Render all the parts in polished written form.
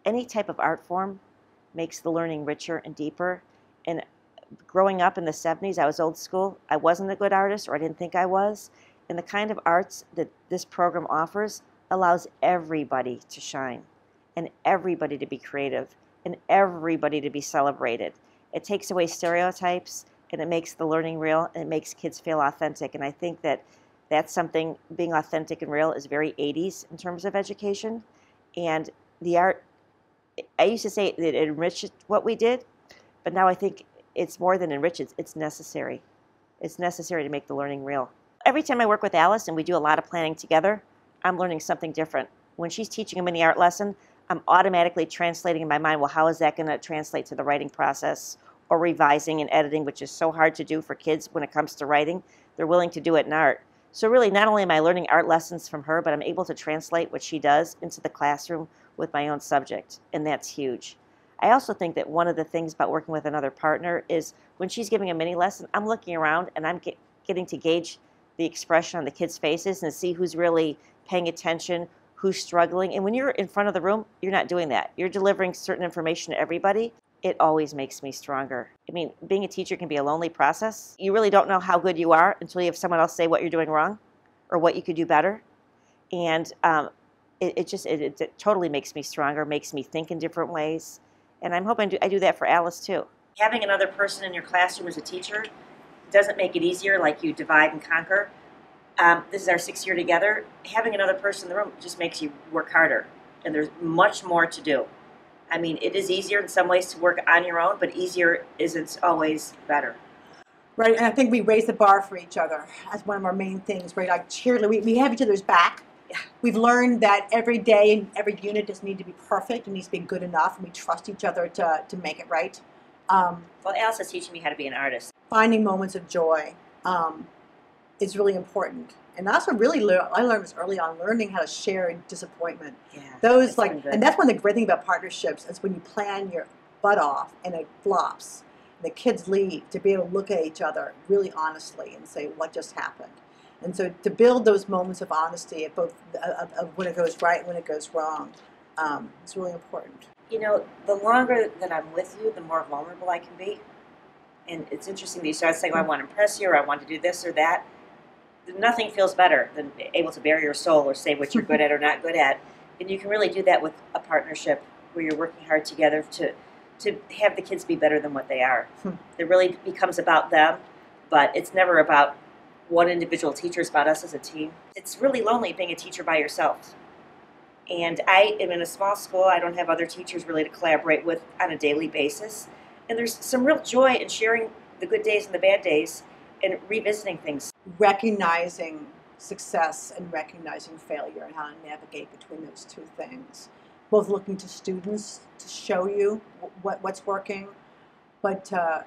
any type of art form makes the learning richer and deeper. And growing up in the 70s, I was old school. I wasn't a good artist, or I didn't think I was. And the kind of arts that this program offers allows everybody to shine, and everybody to be creative, and everybody to be celebrated. It takes away stereotypes, and it makes the learning real, and it makes kids feel authentic. And I think that that's something, being authentic and real, is very 80s in terms of education. And the art, I used to say that it enriched what we did, but now I think it's more than enriched, it's necessary. It's necessary to make the learning real. Every time I work with Alice and we do a lot of planning together, I'm learning something different. When she's teaching a mini art lesson, I'm automatically translating in my mind, well, how is that going to translate to the writing process, or revising and editing, which is so hard to do for kids when it comes to writing. They're willing to do it in art. So really, not only am I learning art lessons from her, but I'm able to translate what she does into the classroom with my own subject, and that's huge. I also think that one of the things about working with another partner is when she's giving a mini lesson, I'm looking around and I'm getting to gauge the expression on the kids' faces and see who's really paying attention, who's struggling. And when you're in front of the room, you're not doing that. You're delivering certain information to everybody. It always makes me stronger. I mean, being a teacher can be a lonely process. You really don't know how good you are until you have someone else say what you're doing wrong or what you could do better. And it totally makes me stronger, makes me think in different ways. And I'm hoping I do that for Alice too. Having another person in your classroom as a teacher doesn't make it easier, like you divide and conquer. This is our 6th year together. Having another person in the room just makes you work harder, and there's much more to do. I mean, it is easier in some ways to work on your own, but easier isn't always better. Right, and I think we raise the bar for each other as one of our main things, right? Like cheerleader, we have each other's back. Yeah. We've learned that every day and every unit doesn't need to be perfect. It needs to be good enough, and we trust each other to make it right. Well, Alice is teaching me how to be an artist. Finding moments of joy is really important. And also really, I learned this early on, learning how to share disappointment. Yeah, Those and that's one of the great things about partnerships is when you plan your butt off and it flops, and the kids leave, to be able to look at each other really honestly and say, what just happened? And so to build those moments of honesty of both of when it goes right and when it goes wrong, is really important. You know, the longer that I'm with you, the more vulnerable I can be. And it's interesting that you start saying, well, I want to impress you, or I want to do this or that. Nothing feels better than able to bare your soul or say what you're good at or not good at. And you can really do that with a partnership where you're working hard together to have the kids be better than what they are. It really becomes about them, but it's never about one individual teacher. It's about us as a team. It's really lonely being a teacher by yourself. And I am in a small school. I don't have other teachers really to collaborate with on a daily basis. And there's some real joy in sharing the good days and the bad days and revisiting things. Recognizing success and recognizing failure and how to navigate between those two things. Both looking to students to show you what's working, but to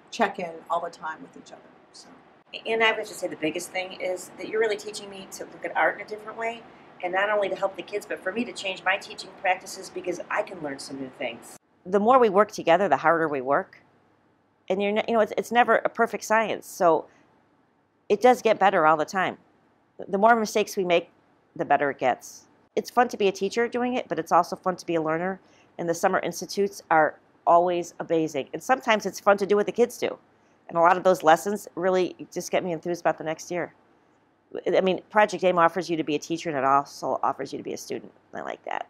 check in all the time with each other. So. And I would just say the biggest thing is that you're really teaching me to look at art in a different way, and not only to help the kids, but for me to change my teaching practices because I can learn some new things. The more we work together, the harder we work. And it's never a perfect science, so it does get better all the time. The more mistakes we make, the better it gets. It's fun to be a teacher doing it, but it's also fun to be a learner. And the summer institutes are always amazing. And sometimes it's fun to do what the kids do. And a lot of those lessons really just get me enthused about the next year. I mean, Project AIM offers you to be a teacher, and it also offers you to be a student. I like that.